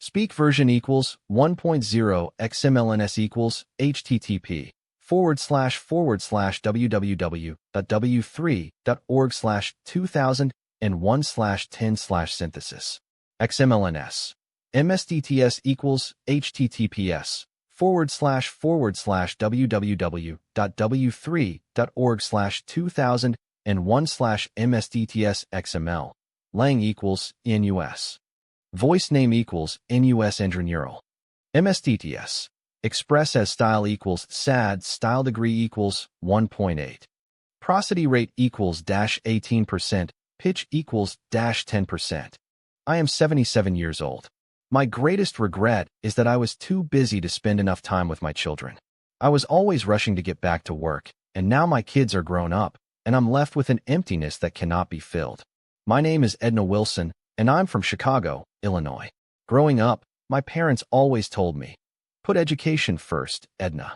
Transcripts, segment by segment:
Speak version equals 1.0 XMLNS equals http://www.w3.org/2001/10/synthesis. XMLNS. MSDTS equals https://www.w3.org/2001/MSDTS Lang equals NUS. Voice name equals NUS Neural. MSDTS. Express as style equals SAD. Style degree equals 1.8. Prosody rate equals -18%. Pitch equals -10%. I am 77 years old. My greatest regret is that I was too busy to spend enough time with my children. I was always rushing to get back to work, and now my kids are grown up, and I'm left with an emptiness that cannot be filled. My name is Edna Wilson, and I'm from Chicago, Illinois. Growing up, my parents always told me, "Put education first, Edna."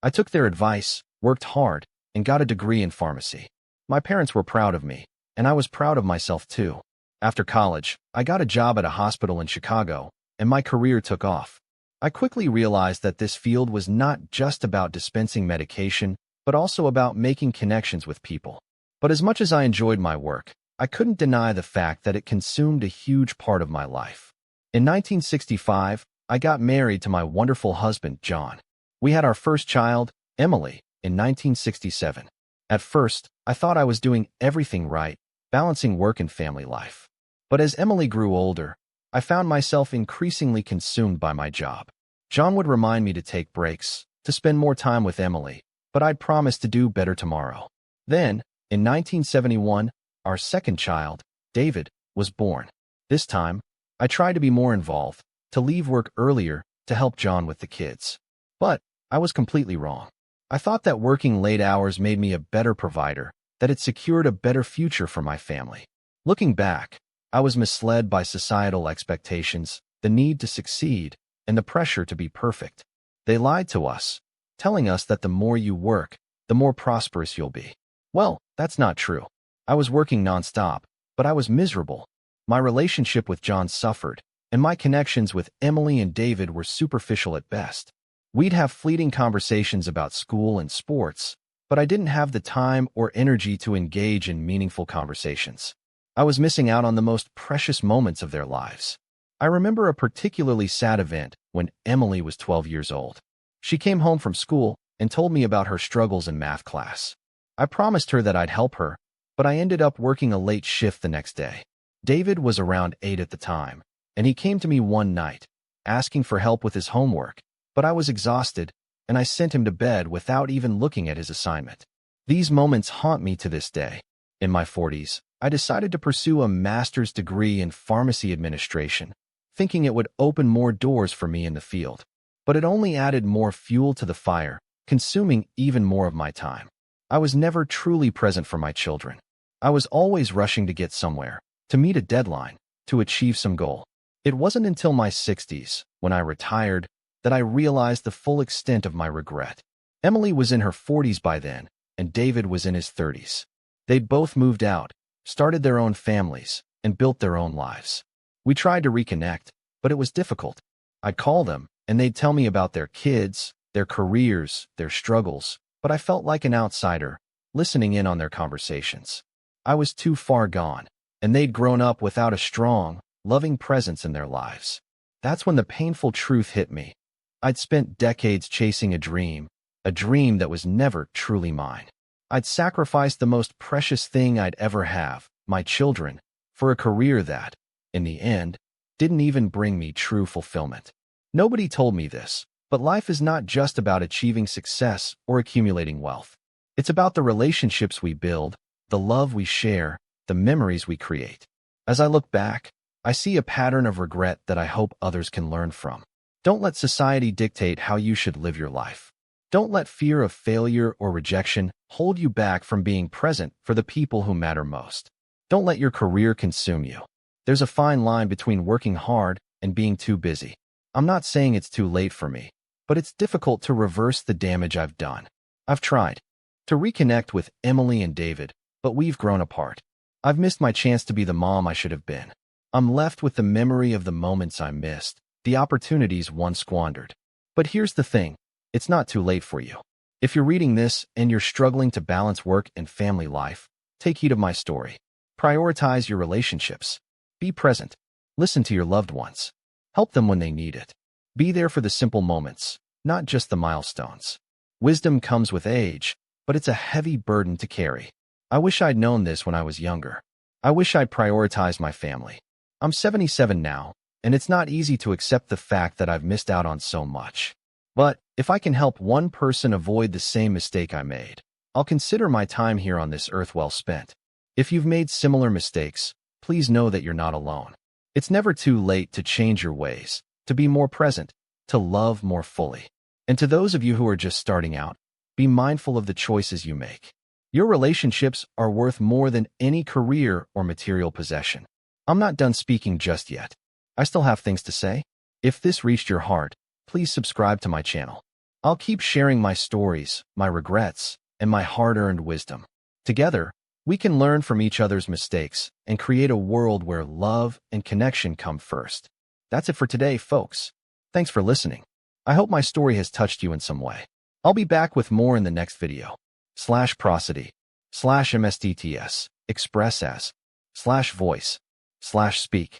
I took their advice, worked hard, and got a degree in pharmacy. My parents were proud of me, and I was proud of myself too. After college, I got a job at a hospital in Chicago, and my career took off. I quickly realized that this field was not just about dispensing medication, but also about making connections with people. But as much as I enjoyed my work, I couldn't deny the fact that it consumed a huge part of my life. In 1965, I got married to my wonderful husband, John. We had our first child, Emily, in 1967. At first, I thought I was doing everything right, balancing work and family life. But as Emily grew older, I found myself increasingly consumed by my job. John would remind me to take breaks, to spend more time with Emily, but I'd promise to do better tomorrow. Then, in 1971, our second child, David, was born. This time, I tried to be more involved, to leave work earlier, to help John with the kids. But I was completely wrong. I thought that working late hours made me a better provider, that it secured a better future for my family. Looking back, I was misled by societal expectations, the need to succeed, and the pressure to be perfect. They lied to us, telling us that the more you work, the more prosperous you'll be. Well, that's not true. I was working nonstop, but I was miserable. My relationship with John suffered, and my connections with Emily and David were superficial at best. We'd have fleeting conversations about school and sports, but I didn't have the time or energy to engage in meaningful conversations. I was missing out on the most precious moments of their lives. I remember a particularly sad event when Emily was 12 years old. She came home from school and told me about her struggles in math class. I promised her that I'd help her, but I ended up working a late shift the next day. David was around 8 at the time, and he came to me one night, asking for help with his homework, but I was exhausted, and I sent him to bed without even looking at his assignment. These moments haunt me to this day. In my 40s, I decided to pursue a master's degree in pharmacy administration, thinking it would open more doors for me in the field. But it only added more fuel to the fire, consuming even more of my time. I was never truly present for my children. I was always rushing to get somewhere, to meet a deadline, to achieve some goal. It wasn't until my 60s, when I retired, that I realized the full extent of my regret. Emily was in her 40s by then, and David was in his 30s. They'd both moved out, started their own families, and built their own lives. We tried to reconnect, but it was difficult. I'd call them, and they'd tell me about their kids, their careers, their struggles, but I felt like an outsider, listening in on their conversations. I was too far gone, and they'd grown up without a strong, loving presence in their lives. That's when the painful truth hit me. I'd spent decades chasing a dream that was never truly mine. I'd sacrificed the most precious thing I'd ever have, my children, for a career that, in the end, didn't even bring me true fulfillment. Nobody told me this, but life is not just about achieving success or accumulating wealth. It's about the relationships we build, the love we share, the memories we create. As I look back, I see a pattern of regret that I hope others can learn from. Don't let society dictate how you should live your life. Don't let fear of failure or rejection hold you back from being present for the people who matter most. Don't let your career consume you. There's a fine line between working hard and being too busy. I'm not saying it's too late for me, but it's difficult to reverse the damage I've done. I've tried to reconnect with Emily and David, but we've grown apart. I've missed my chance to be the mom I should have been. I'm left with the memory of the moments I missed, the opportunities once squandered. But here's the thing, it's not too late for you. If you're reading this and you're struggling to balance work and family life, take heed of my story. Prioritize your relationships. Be present. Listen to your loved ones. Help them when they need it. Be there for the simple moments, not just the milestones. Wisdom comes with age, but it's a heavy burden to carry. I wish I'd known this when I was younger. I wish I'd prioritized my family. I'm 77 now, and it's not easy to accept the fact that I've missed out on so much. But if I can help one person avoid the same mistake I made, I'll consider my time here on this earth well spent. If you've made similar mistakes, please know that you're not alone. It's never too late to change your ways, to be more present, to love more fully. And to those of you who are just starting out, be mindful of the choices you make. Your relationships are worth more than any career or material possession. I'm not done speaking just yet. I still have things to say. If this reached your heart, please subscribe to my channel. I'll keep sharing my stories, my regrets, and my hard-earned wisdom. Together, we can learn from each other's mistakes and create a world where love and connection come first. That's it for today, folks. Thanks for listening. I hope my story has touched you in some way. I'll be back with more in the next video. /prosody, /mstts, express as, /voice, /speak.